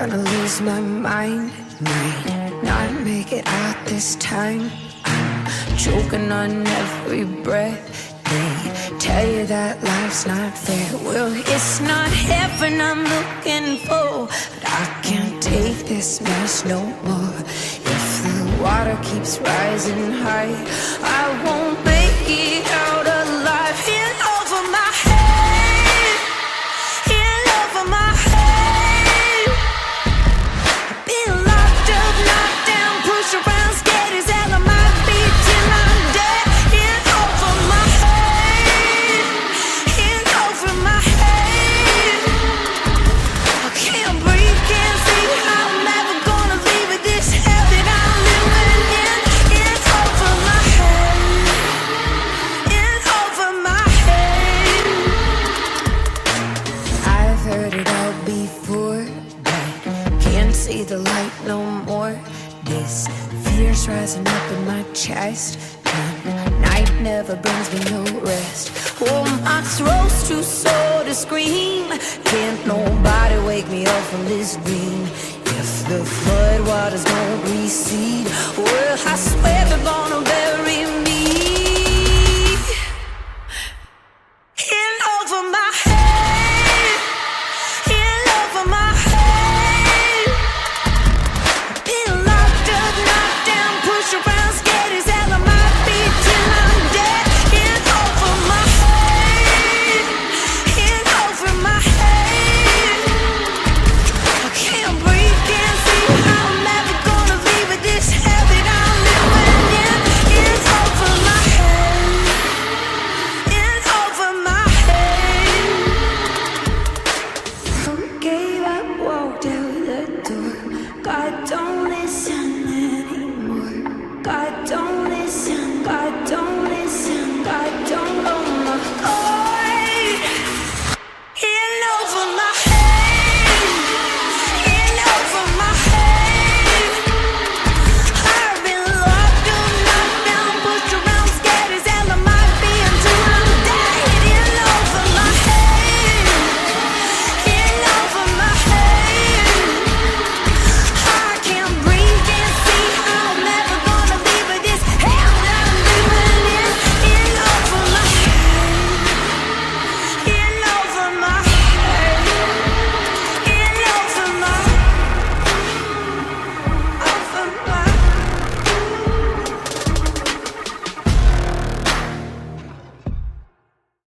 gonna lose my mind, might not make it out this time. I'm choking on every breath. They tell you that life's not fair. Well, it's not heaven I'm looking for, but I can't take this mess no more. If the water keeps rising high, I won't make it out alive. In over my head, in over my head. I've been locked up, knocked down, pushed around, scared as hell. I might be till I'm dead. In over my head, in over my head. I can't breathe, can't see. I'm never gonna leave it. This hell that I'm living in. In over my head, in over my head. I've heard it all before, but can't see the light no more. This fear's rising up in my chest, and night never brings me no rest. Oh, my throat's too sore to scream. Can't nobody wake me up from this dream. If the floodwaters don't recede, well, I swear they're gonna bury me.